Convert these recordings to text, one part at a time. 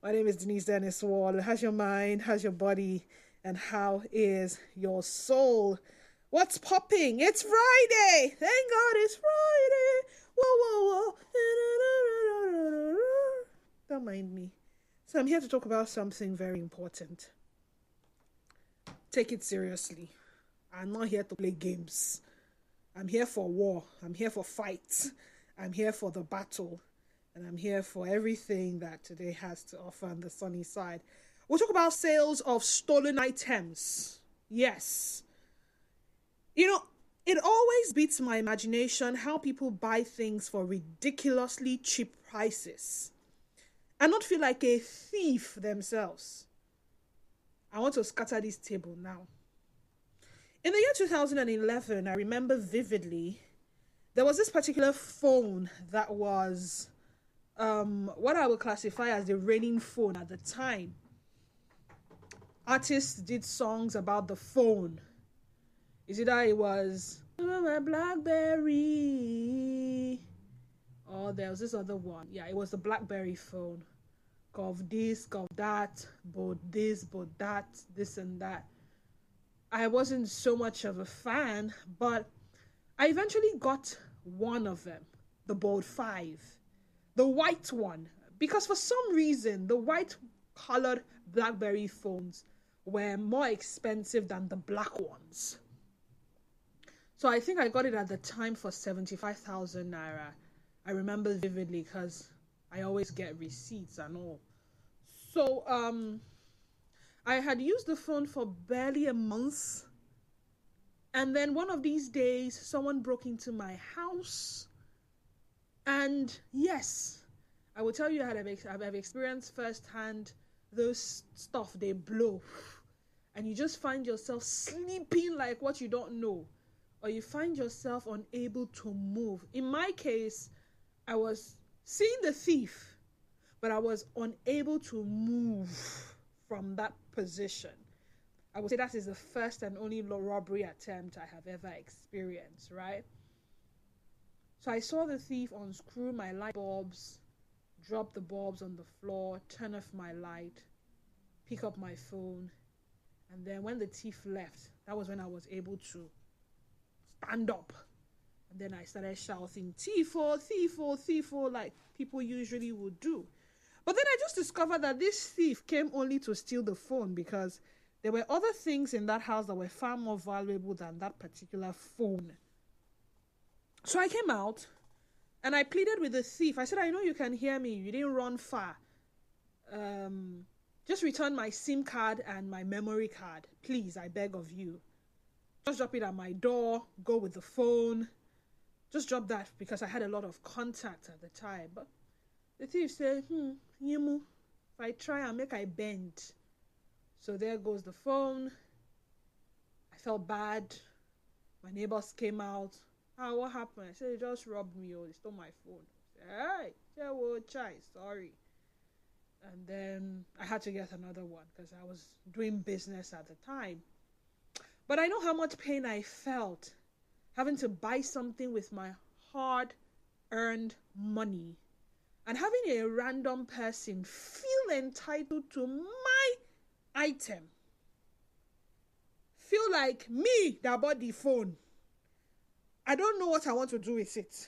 My name is Denise Dennis Wall. How's your mind? How's your body? And how is your soul? What's popping? It's Friday! Thank God it's Friday! Whoa, whoa, whoa. Don't mind me. So I'm here to talk about something very important. Take it seriously. I'm not here to play games. I'm here for war. I'm here for fight. I'm here for the battle. And I'm here for everything that today has to offer on the sunny side. We'll talk about sales of stolen items. Yes. It always beats my imagination how people buy things for ridiculously cheap prices and not feel like a thief themselves. I want to scatter this table now. In the year 2011, I remember vividly, there was this particular phone that was what I would classify as the reigning phone at the time. Artists did songs about the phone. Is it that it was my BlackBerry? Or there was this other one. Yeah, it was the BlackBerry phone. Of this, of that, but this, but that, this and that. I wasn't so much of a fan, but I eventually got one of them, the Bold 5, the white one, because for some reason the white colored BlackBerry phones were more expensive than the black ones. So I think I got it at the time for 75,000 naira. I remember vividly because I always get receipts and all. So I had used the phone for barely a month. And then one of these days, someone broke into my house. And yes, I will tell you I've experienced firsthand those stuff they blow. And you just find yourself sleeping like what you don't know. Or you find yourself unable to move. In my case, I was seeing the thief, but I was unable to move from that position. I would say that is the first and only robbery attempt I have ever experienced, right? So I saw the thief unscrew my light bulbs, drop the bulbs on the floor, turn off my light, pick up my phone, and then when the thief left, that was when I was able to stand up. And then I started shouting, "Tifo, Tifo, Tifo," like people usually would do. But then I just discovered that this thief came only to steal the phone because there were other things in that house that were far more valuable than that particular phone. So I came out and I pleaded with the thief. I said, "I know you can hear me. You didn't run far. Just return my SIM card and my memory card. Please, I beg of you. Just drop it at my door. Go with the phone. Just drop that," because I had a lot of contact at the time. But the thief said, Yimu, if I try and make I bend. So there goes the phone. I felt bad. My neighbors came out. What happened? I said, "They just robbed me. They stole my phone." I said, "Hey, sorry." And then I had to get another one because I was doing business at the time. But I know how much pain I felt having to buy something with my hard-earned money and having a random person feel entitled to my item. Feel like me that bought the phone. I don't know what I want to do with it.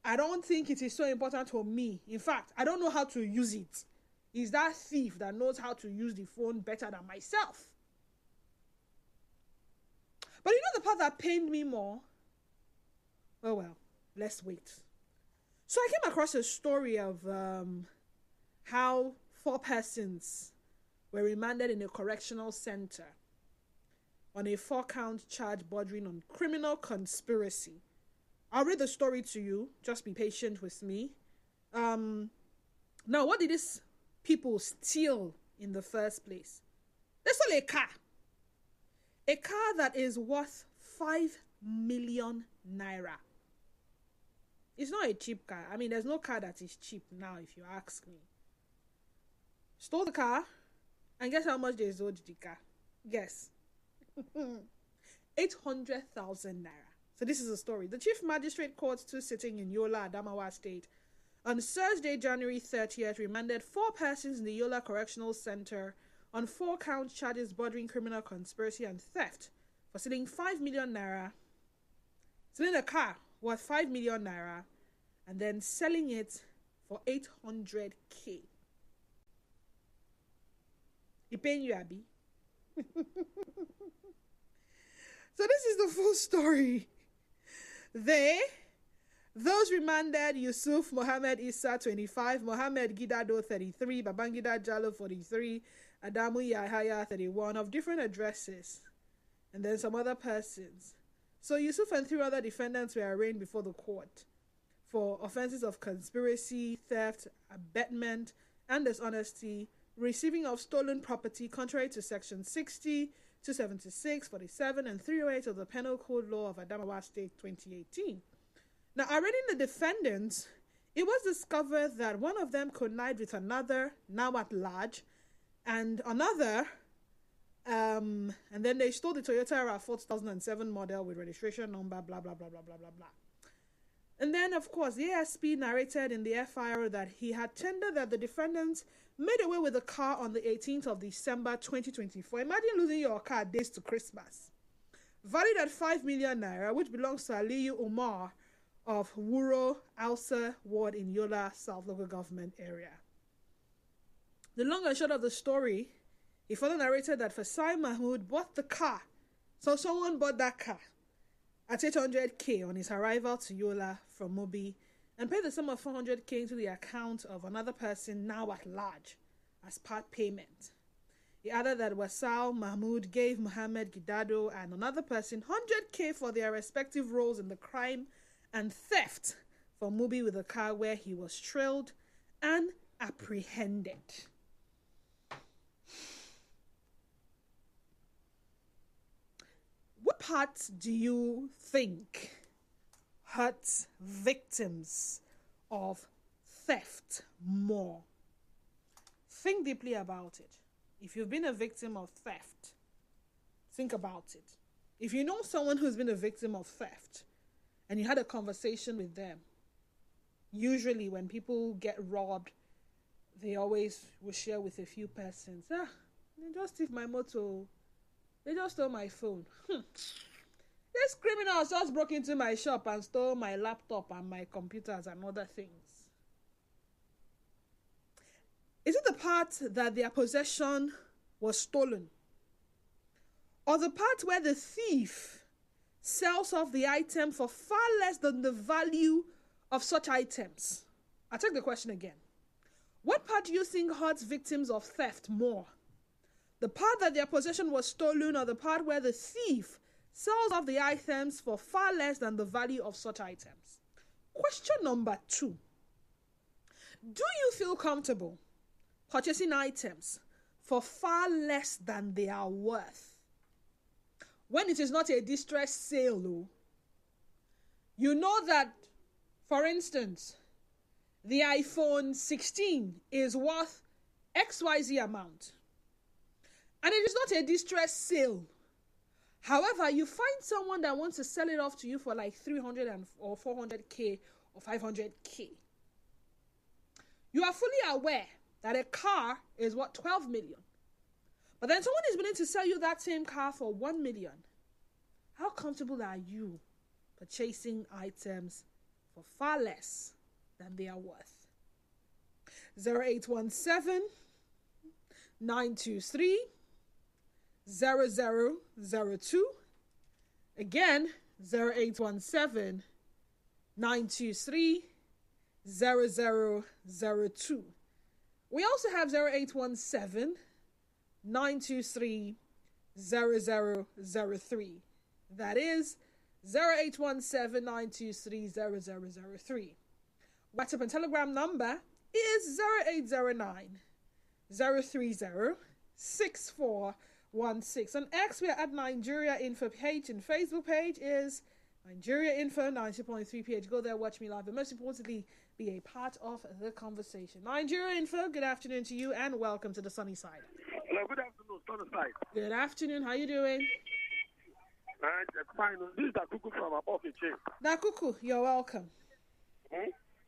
I don't think it is so important for me. In fact, I don't know how to use it. It's that thief that knows how to use the phone better than myself. But you know the part that pained me more? Well, let's wait. So I came across a story of how 4 persons were remanded in a correctional center on a 4-count charge bordering on criminal conspiracy. I'll read the story to you. Just be patient with me. Now, what did these people steal in the first place? They stole a car. A car that is worth 5 million naira. It's not a cheap car. I mean, there's no car that is cheap now, if you ask me. Stole the car, and guess how much they sold the car? Guess. 800,000 naira. So this is a story. The Chief Magistrate Court 2 sitting in Yola, Adamawa State, on Thursday, January 30th, remanded 4 persons in the Yola Correctional Center on 4-count charges bordering criminal conspiracy and theft for stealing 5 million naira, stealing a car worth 5 million naira, and then selling it for 800K. He paying you, Abby? So this is the full story. Those remanded: Yusuf Mohammed Issa, 25, Mohammed Gidado, 33, Babangida Jallo, 43, Adamu Yahaya, 31, of different addresses, and then some other persons. So Yusuf and 3 other defendants were arraigned before the court for offenses of conspiracy, theft, abetment, and dishonesty, receiving of stolen property contrary to Section 60, 276, 47, and 308 of the Penal Code Law of Adamawa State 2018. Now, arraigning the defendants, it was discovered that one of them connived with another, now at large, and another, and then they stole the Toyota RAV4 2007 model with registration number, blah, blah, blah, blah, blah, blah, blah. And then, of course, the ASP narrated in the FIR that he had tendered that the defendants made away with the car on the 18th of December 2024. Imagine losing your car days to Christmas. Valued at 5 million naira, which belongs to Aliyu Umar of Wuro Alsa Ward in Yola South Local Government area. The long and short of the story, he further narrated that Fasai Mahmood bought the car. So someone bought that car at 800K on his arrival to Yola from Mobi and paid the sum of 400K into the account of another person now at large as part payment. He added that Wasau Mahmood gave Mohammed Gidado and another person 100K for their respective roles in the crime and theft for Mobi with a car, where he was trailed and apprehended. What part do you think hurts victims of theft more? Think deeply about it. If you've been a victim of theft, think about it. If you know someone who's been a victim of theft and you had a conversation with them, usually when people get robbed, they always will share with a few persons. They just took my motor. They just stole my phone. These criminals just broke into my shop and stole my laptop and my computers and other things. Is it the part that their possession was stolen? Or the part where the thief sells off the item for far less than the value of such items? I'll take the question again. What part do you think hurts victims of theft more? The part that their possession was stolen, or the part where the thief sells off the items for far less than the value of such items? Question number 2. Do you feel comfortable purchasing items for far less than they are worth when it is not a distress sale? Oh? You know that, for instance, the iPhone 16 is worth XYZ amount, and it is not a distress sale. However, you find someone that wants to sell it off to you for like 300 or 400K or 500K. You are fully aware that a car is worth 12 million. But then someone is willing to sell you that same car for 1 million. How comfortable are you purchasing items for far less than they are worth? 0817 923 0002. Again, 0817 923 0002. We also have 0817 923 0003. That is 0817 923 0003. WhatsApp and Telegram number is 0809 030 6416. On X, we are at Nigeria Info page, and Facebook page is Nigeria Info 90.3 ph. Go there, watch me live, but most importantly, be a part of the conversation. Nigeria Info, good afternoon to you, and welcome to the sunny side. Hello, good afternoon, sunny side. Good afternoon, how you doing? Fine. This is Dakuku from above the chain. Dakuku, you're welcome.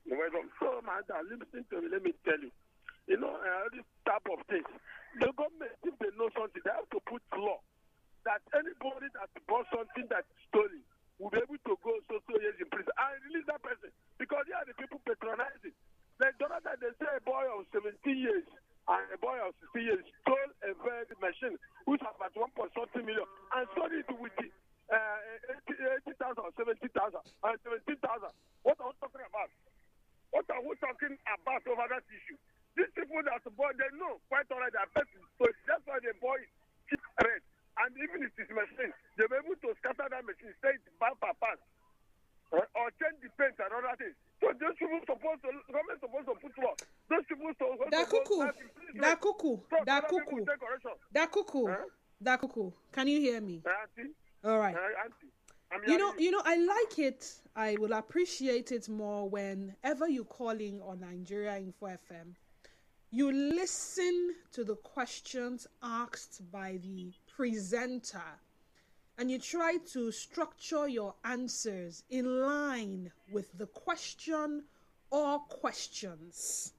So, madam, listen to me. Let me tell you. You know, this type of things. The government, if they know something, they have to put law that anybody that bought something that's stolen will be able to go so years in prison and release that person, because they are the people patronizing. Like the other time, they say a boy of 17 years and a boy of 16 years stole a very machine which was about 1.something million and sold it with 80,000 or 70,000 and 17,000. What are we talking about? What are we talking about over that issue? These people that boy, they know quite all right that person. So that's why they buy cheap rate. And even if it's machine, they'll be able to scatter that machine, say it's bad per pass, or change the paint and other things. So those people government supposed to put law. Those people supposed that to cuckoo. Can you hear me? Auntie? All right. Auntie. You know, I like it. I will appreciate it more whenever you calling on Nigeria Info FM. You listen to the questions asked by the presenter and you try to structure your answers in line with the question or questions.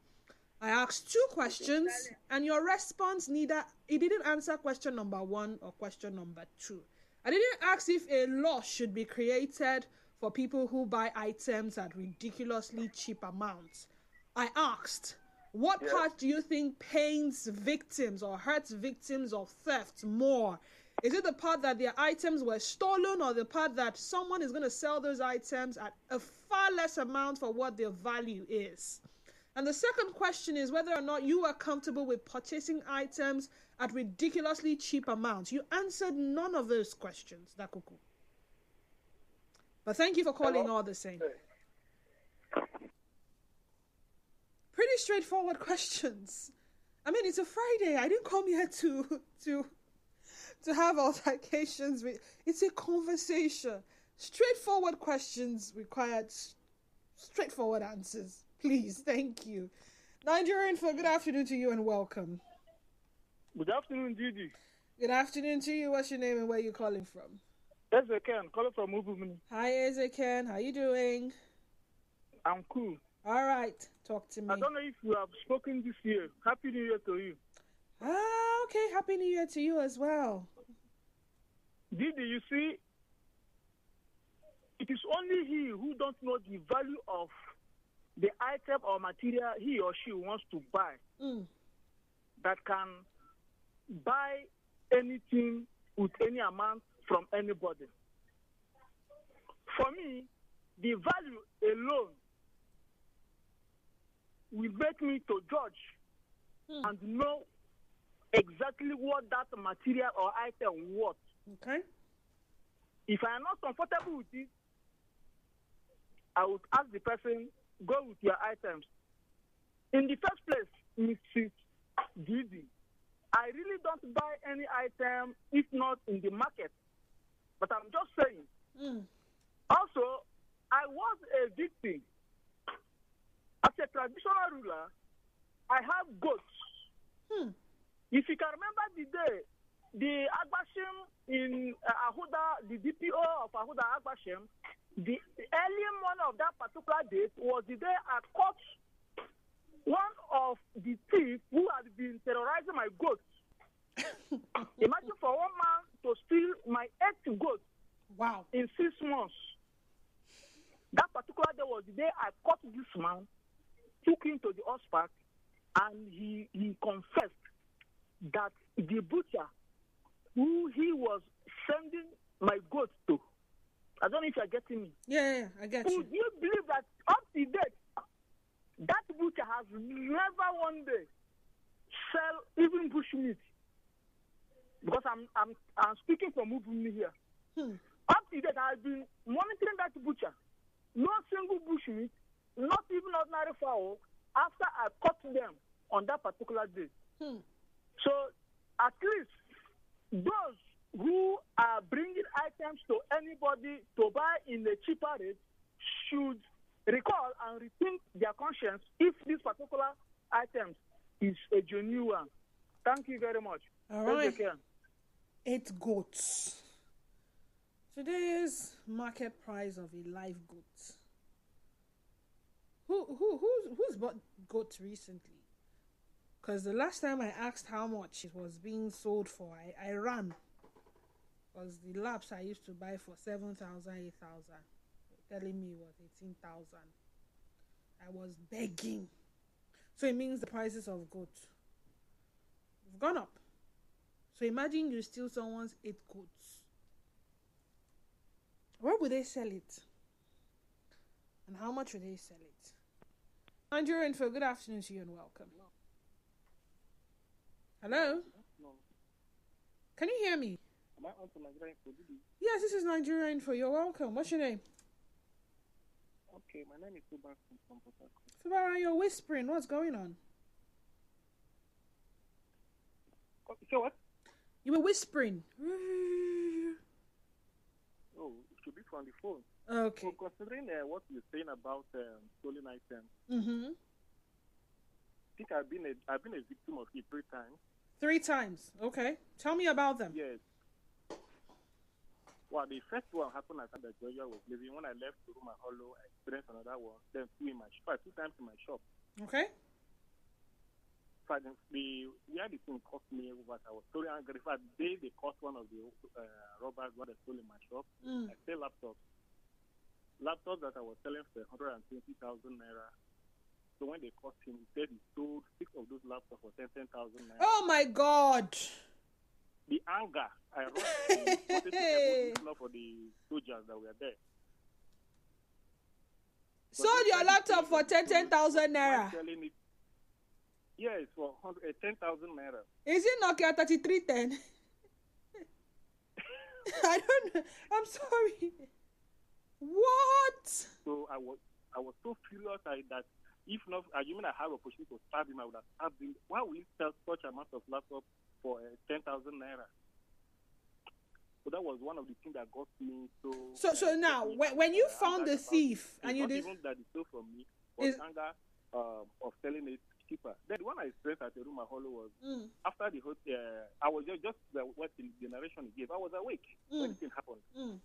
I asked 2 questions and your response it didn't answer question number 1 or question number 2. I didn't ask if a law should be created for people who buy items at ridiculously cheap amounts. I asked, what part do you think pains victims or hurts victims of theft more? Is it the part that their items were stolen, or the part that someone is going to sell those items at a far less amount for what their value is? And the second question is whether or not you are comfortable with purchasing items at ridiculously cheap amounts. You answered none of those questions, Dakuku. But thank you for calling all the same. Pretty straightforward questions. I mean, it's a Friday. I didn't come here to have altercations with. It's a conversation. Straightforward questions required straightforward answers. Please, thank you. Nigerian Info, good afternoon to you and welcome. Good afternoon, Didi. Good afternoon to you. What's your name and where are you calling from? Ezekiel, calling from Ubumini. Hi, Ezekiel. How you doing? I'm cool. All right. Talk to me. I don't know if you have spoken this year. Happy New Year to you. Okay. Happy New Year to you as well. Didi, you see, it is only he who don't know the value of the item or material he or she wants to buy that can buy anything with any amount from anybody. For me, the value alone will make me to judge and know exactly what that material or item worth. Okay. If I am not comfortable with it, I would ask the person, go with your items. In the first place, Mrs. Didi, I really don't buy any item if not in the market. But I'm just saying. Also, I was a victim. As a traditional ruler, I have goats. If you can remember the day, the Agbashem in Ahuda, the DPO of Ahuda Agbashem, the early morning of that particular date was the day I caught one of the thieves who had been terrorizing my goats. Imagine for one man to steal my 8 goats. Wow. In 6 months. That particular day was the day I caught this man, took him to the hospital, and he confessed that the butcher who he was sending my goats to, I don't know if you're getting me. Yeah, I get you. Would you believe that up to date, that butcher has never one day sell even bush meat? Because I'm speaking from Ubunmi here. Up to date, I've been monitoring that butcher. No single bush meat, not even ordinary fowl, after I caught them on that particular day. So at least those who are bringing items to anybody to buy in a cheaper rate should recall and rethink their conscience if this particular item is a genuine one. Thank you very much. All right. 8 goats. Today's market price of a live goat. Who's bought goat recently? Because the last time I asked how much it was being sold for, I ran. Because the laps I used to buy for 7,000, 8,000, telling me it was 18,000. I was begging. So it means the prices of goat have gone up. So imagine you steal someone's 8 goats. Where would they sell it? And how much would they sell it? Nigerian Info, good afternoon to you and welcome. Hello? No. Can you hear me? Am I on to Nigeria Info? Yes, this is Nigerian Info. You're welcome. What's your name? Okay, my name is Subak from Port Harcourt. Fubara, you're whispering. What's going on? So what? You were whispering. Oh, it should be from the phone. Okay. So considering what you're saying about stolen items, Mm-hmm. I think I've been a victim of it 3 times. 3 times. Okay. Tell me about them. Yes. Well, the first one happened at the Georgia was living. When I left the room at Hollow, I experienced another one. Then 2 in my shop, 2 times in my shop. Okay. So where the thing cost me, what I was so angry. In fact, they cost one of the robbers what they stole in my shop. I sell laptops. Laptops that I was selling for 120,000 naira. So when they cost him, he said he sold 6 of those laptops for 10,000 naira. Oh my God. The anger, I wanted to love for the soldiers that were there. Sold your laptop for 10,000 naira. Selling it, yes, for 10,000 naira. Is it Nokia 3310? I don't know. I'm sorry. What? So I was so furious that if not, assuming I have opportunity to stab him, I would have stabbed him. Why will he sell such amount of laptop for 10,000 naira? So that was one of the things that got me so. So now, when you found the thief and you did, even that he stole from me was anger of selling it cheaper. Then the one I experienced at the room at Hollow was after the whole. I was just what the narration he gave. I was awake when the thing happened.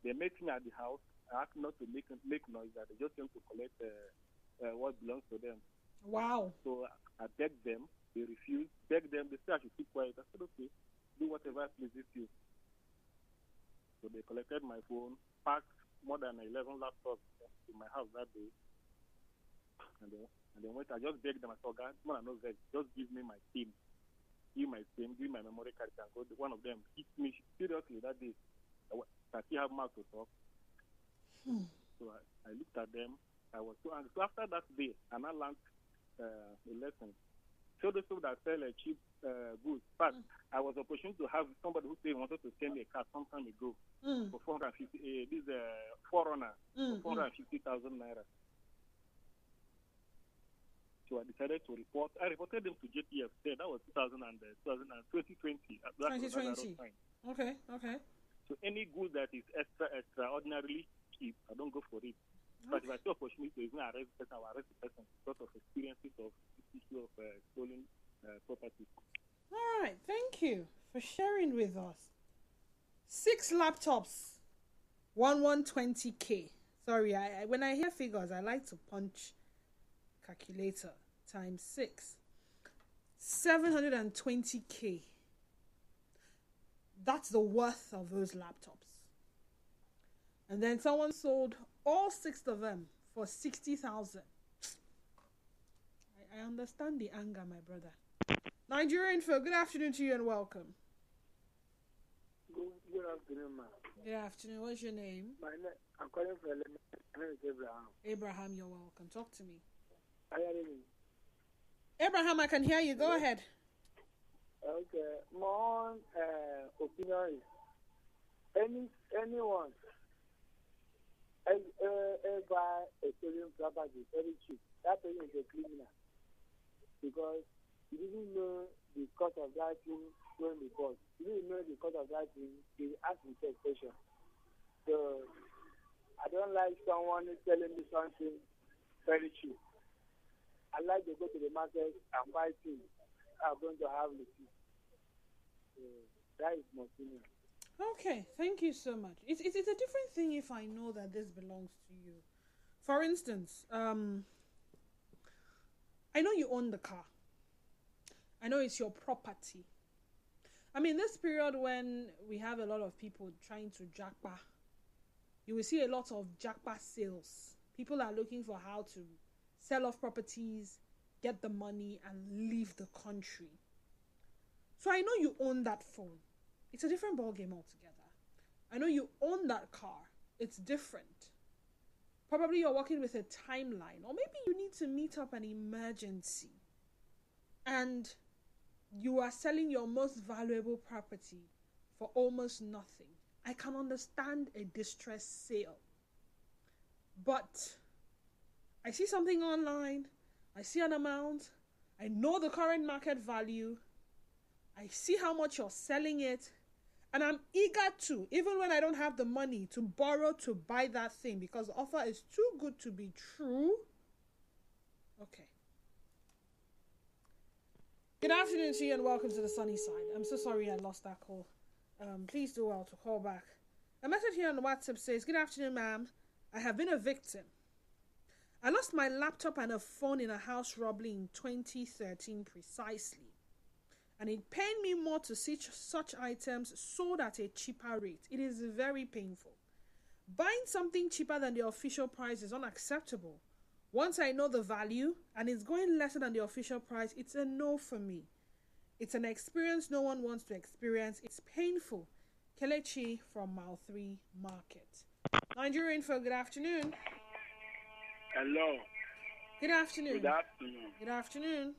They met me at the house. I asked not to make noise. That they just came to collect what belongs to them. Wow. So I begged them. They refused. Begged them. They said I should keep quiet. I said okay. Do whatever pleases you. So they collected my phone, packed more than 11 laptops in my house that day, and then went. I just begged them. I said, "God, man, I know that. Just give me my SIM, give my memory card, and go." One of them hit me seriously that day. I still have mouth to talk. So I looked at them. I was so angry. So after that day, I now learned a lesson. So those people that sell cheap goods. But I was opportunity to have somebody who said he wanted to send me a car some time ago for 450. This Forerunner for 450,000 naira. So I decided to report. I reported them to JTF. That was 2020. 2020. Okay. So any good that is extraordinarily cheap, I don't go for it. But if I see opportunity to even arrest the person, I will arrest the person because of experiences of this issue of stolen property. All right, thank you for sharing with us. 6 laptops, 120K. Sorry, I when I hear figures, I like to punch calculator times 6. 720K. That's the worth of those laptops. And then someone sold all 6 of them for 60,000. I understand the anger, my brother. Nigerian Info, good afternoon to you and welcome. Good afternoon, ma'am. Good afternoon. What's your name? I'm calling for my name is Abraham. Abraham, you're welcome. Talk to me. Are you hearing me? Abraham, I can hear you. Go ahead. Okay. My own opinion is anyone buy a stolen property very cheap, that person is a criminal because he didn't know the cost of that thing when he bought. He didn't know the cost of that thing. He asked himself question. So I don't like someone telling me something very cheap. I like to go to the market and buy things I'm going to have with you. So that is my opinion. Okay, thank you so much. It's a different thing if I know that this belongs to you. For instance, I know you own the car. I know it's your property. I mean, this period when we have a lot of people trying to jackpot, you will see a lot of jackpot sales. People are looking for how to sell off properties, get the money, and leave the country. So I know you own that phone. It's a different ballgame altogether. I know you own that car. It's different. Probably you're working with a timeline, or maybe you need to meet up an emergency. And you are selling your most valuable property for almost nothing. I can understand a distress sale. But I see something online, I see an amount, I know the current market value, I see how much you're selling it, and I'm eager to, even when I don't have the money, to borrow to buy that thing because the offer is too good to be true. Okay. Good afternoon to you and welcome to the sunny side. I'm so sorry I lost that call. Please do well to call back. A message here on the WhatsApp says, good afternoon, ma'am. I have been a victim. I lost my laptop and a phone in a house robbery in 2013 precisely. And it pained me more to see such items sold at a cheaper rate. It is very painful. Buying something cheaper than the official price is unacceptable. Once I know the value and it's going lesser than the official price, it's a no for me. It's an experience no one wants to experience. It's painful. Kelechi from Mile 3 Market. Nigerian Info, good afternoon. Hello. Good afternoon. Good afternoon. Good afternoon.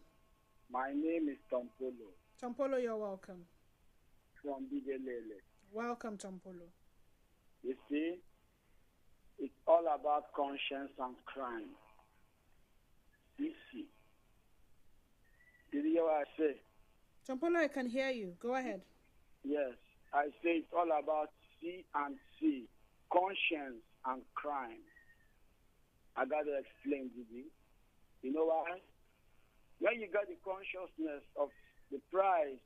My name is Tompolo Tompolo, you're welcome. from Bidelele. Welcome, Tompolo. You see, it's all about conscience and crime. You see. Did you hear what I say? Tompolo, I can hear you. Go ahead. Yes, I say it's all about C and C, conscience and crime. I got to explain, Didi. You know why? When you got the consciousness of the price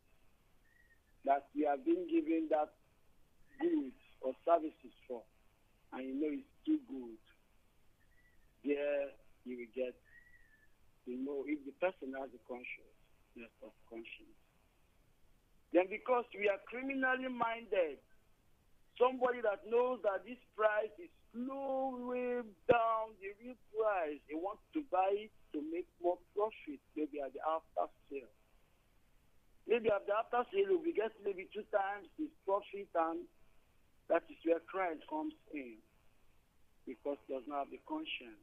that you have been given that goods or services for, and you know it's too good, there you will get to know if the person has a consciousness of conscience. Then because we are criminally minded, somebody that knows that this price is low way down the real price, they want to buy it to make more profit, maybe at the after sale. Maybe at the after sale, we get maybe 2 times his profit, and that is where crime comes in, because he does not have the conscience.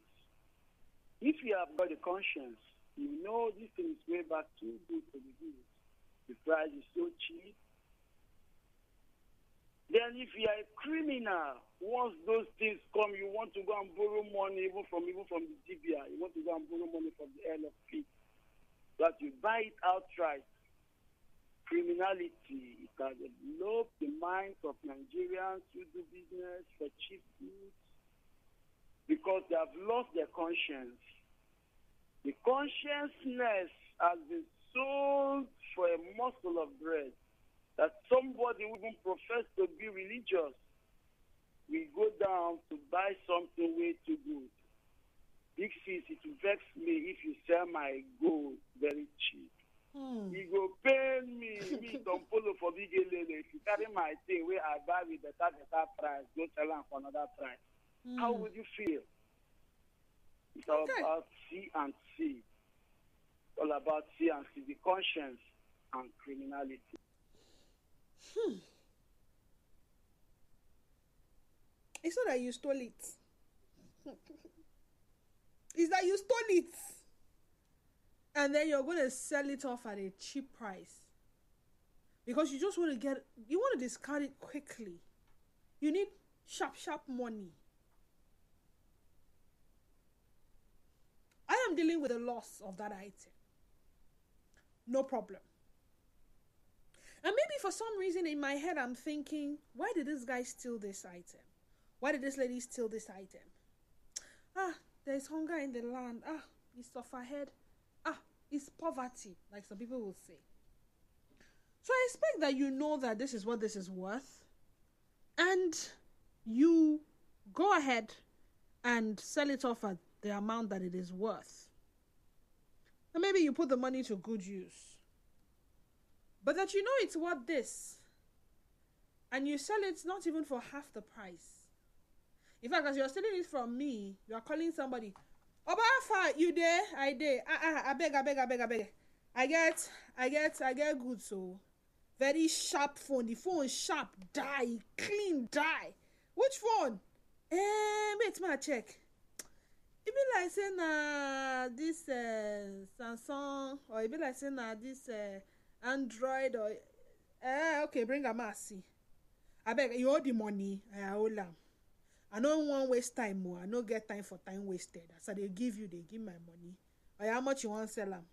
If you have got the conscience, you know this thing is way back too good to be good. The price is so cheap. Then if you are a criminal, once those things come, you want to go and borrow money even from the GBI. You want to go and borrow money from the LFP. That you buy it outright. Criminality, it has developed the minds of Nigerians who do business for cheap goods because they have lost their conscience. The consciousness has been sold for a morsel of bread, that somebody who even profess to be religious will go down to buy something way too good. Big sis, it will vex me if you sell my gold very cheap. It go pain me Tompolo for big lele. If you carry my thing where I buy with better price, go sell them for another price. How would you feel? It's all about C and C. All about C and C, the conscience and criminality. It's not that you stole it. It's that you stole it. And then you're going to sell it off at a cheap price. Because you just want to discard it quickly. You need sharp money. I am dealing with the loss of that item. No problem. And maybe for some reason in my head I'm thinking, why did this guy steal this item? Why did this lady steal this item? There's hunger in the land. It's sufferhead. It's poverty, like some people will say. So I expect that you know that this is what this is worth. And you go ahead and sell it off at the amount that it is worth. And maybe you put the money to good use. But that you know it's worth this. And you sell it not even for half the price. In fact, as you're selling it from me, you are calling somebody, Oba, you there? I there. I beg. I get good, so very sharp phone. The phone sharp, die, clean, die. Which phone? Wait, my check. It be like saying this Samsung, or it be like saying this Android, or okay, bring a massy. I beg you owe the money. I hold them. I don't want waste time more. I don't get time for time wasted. So they give my money. Or how much you want to sell them?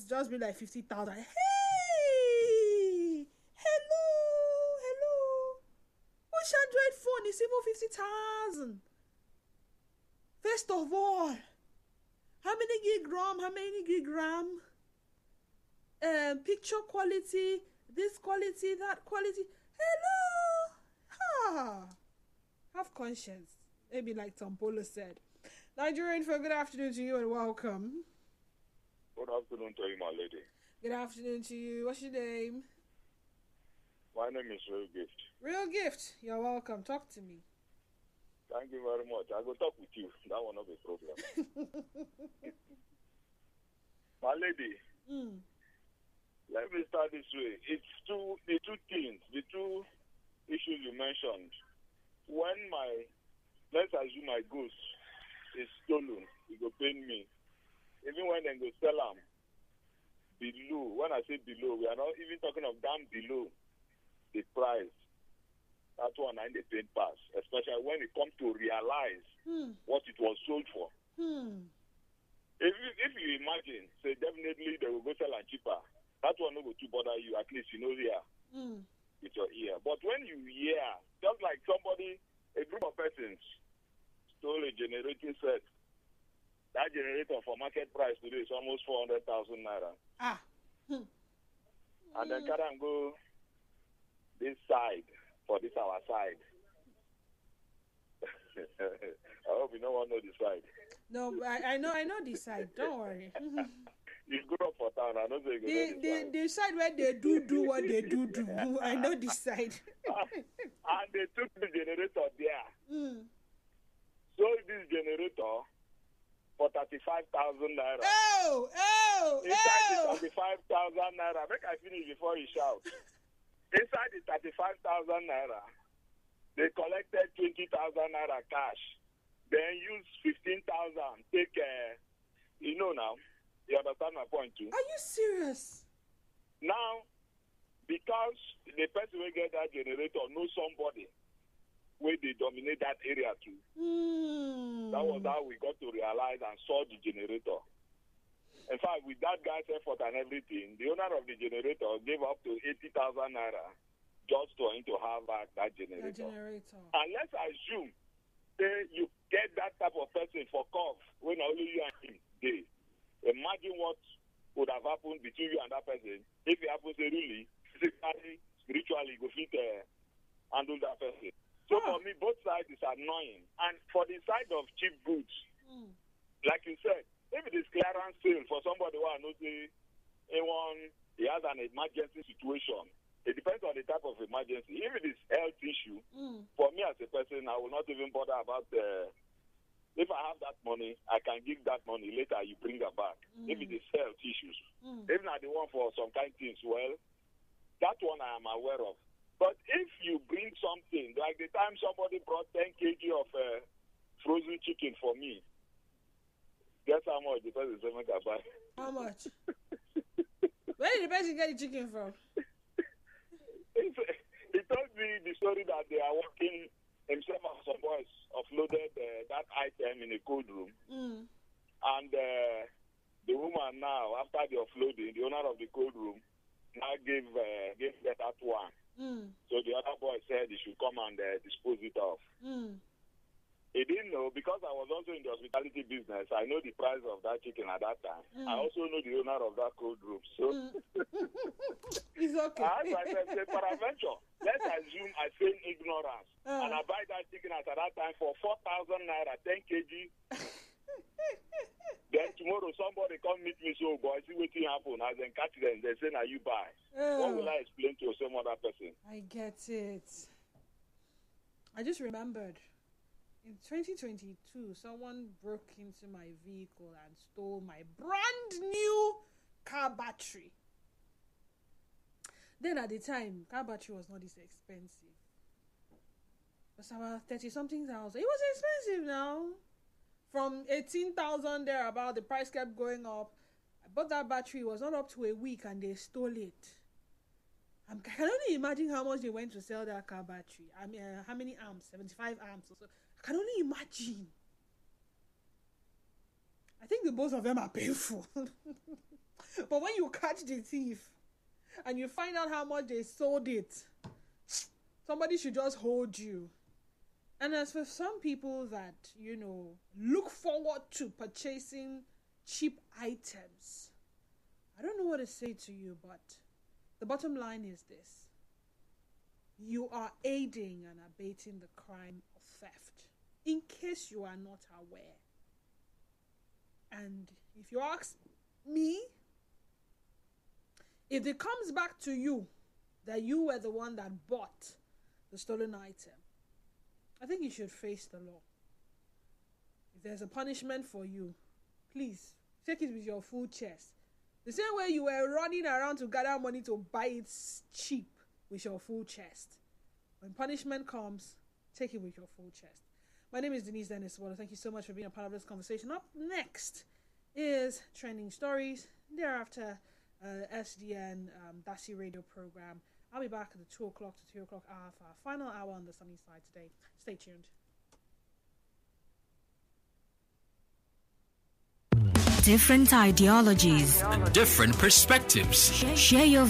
Just be like 50,000. Hey, hello. Which Android phone is even 50,000? First of all, how many gig RAM? How many gig RAM? Picture quality, this quality, that quality. Hello. Have conscience. Maybe like Tom Polo said. Nigerian for good afternoon to you and welcome. Good afternoon to you, my lady. Good afternoon to you. What's your name? My name is Real Gift. Real Gift. You're welcome. Talk to me. Thank you very much. I will talk with you. That will not be a problem. My lady, let me start this way. It's the two things, the two issues you mentioned. When let's assume my goods is stolen, it will pain me. Even when they go sell them below, when I say below, we are not even talking of down below the price. That one I the pain pass, especially when it comes to realize what it was sold for. If you imagine, say definitely they will go sell it cheaper. That one will to bother you, at least you know here with your ear. But when you hear, just like somebody, a group of persons stole a generating set, that generator for market price today is almost 400,000 naira. And then carry and go this side for this our side. I hope you don't want to know the side. No, I know the side. Don't worry. You grew up for town. I know the side where they do what they do. I know the side. And they took the generator there. Sold this generator for 35,000 naira. Inside the 35,000 naira, make I finish before you shout. Inside the 35,000 naira, they collected 20,000 naira cash. Then used 15,000. Take now. You understand my point too? Are you serious? Now, because the person will get that generator knows somebody where they dominate that area too. That was how we got to realize and saw the generator. In fact, with that guy's effort and everything, the owner of the generator gave up to 80,000 naira just for him to have back that generator. And let's assume you get that type of person for cough when only you and him did. Imagine what would have happened between you and that person if it happens really, physically, spiritually, go fit handle that person. So for me, both sides is annoying. And for the side of cheap goods, like you said, if it is clearance sale for somebody who knows he has an emergency situation, it depends on the type of emergency. If it is health issue, for me as a person, I will not even bother about if I have that money, I can give that money later. You bring her back. If it is health issues, even at the one for some kind of things, well, that one I am aware of. But if you bring something like the time somebody brought 10 kg of frozen chicken for me, guess how much the person said make I buy? How much? Where did the person get the chicken from? He told me the story that they are working. Himself and some boys offloaded that item in a cold room. And the woman now, after the offloading, the owner of the cold room now gave that one. So the other boy said he should come and dispose it off. He didn't know because I was also in the hospitality business. I know the price of that chicken at that time. I also know the owner of that cold room. So it's okay. As I said, peradventure, let's assume I feign ignorance and I buy that chicken at that time for 4,000 naira, 10 kg. Then tomorrow somebody come meet me, so boy, see what happen. I then catch them. They say, "Now you buy." What will I explain to some other person? I get it. I just remembered. In 2022, someone broke into my vehicle and stole my brand new car battery. Then at the time, car battery was not this expensive. It was about 30-something thousand. It was expensive now. From 18,000 there about, the price kept going up. I bought that battery. It was not up to a week and they stole it. I can only imagine how much they went to sell that car battery. I mean, how many amps? 75 amps or so. I can only imagine. I think the both of them are painful. But when you catch the thief and you find out how much they sold it, somebody should just hold you. And as for some people that, look forward to purchasing cheap items, I don't know what to say to you, but the bottom line is this. You are aiding and abating the crime of theft, in case you are not aware. And if you ask me, if it comes back to you that you were the one that bought the stolen item, I think you should face the law. If there's a punishment for you, please take it with your full chest. The same way you were running around to gather money to buy it cheap with your full chest. When punishment comes, take it with your full chest. My name is Denise Dennis Waller. Thank you so much for being a part of this conversation. Up next is Trending Stories. Thereafter, SDN Dasi radio program. I'll be back at the 2 o'clock to 3 o'clock hour for our final hour on the sunny side today. Stay tuned. Different ideologies and different perspectives. Share your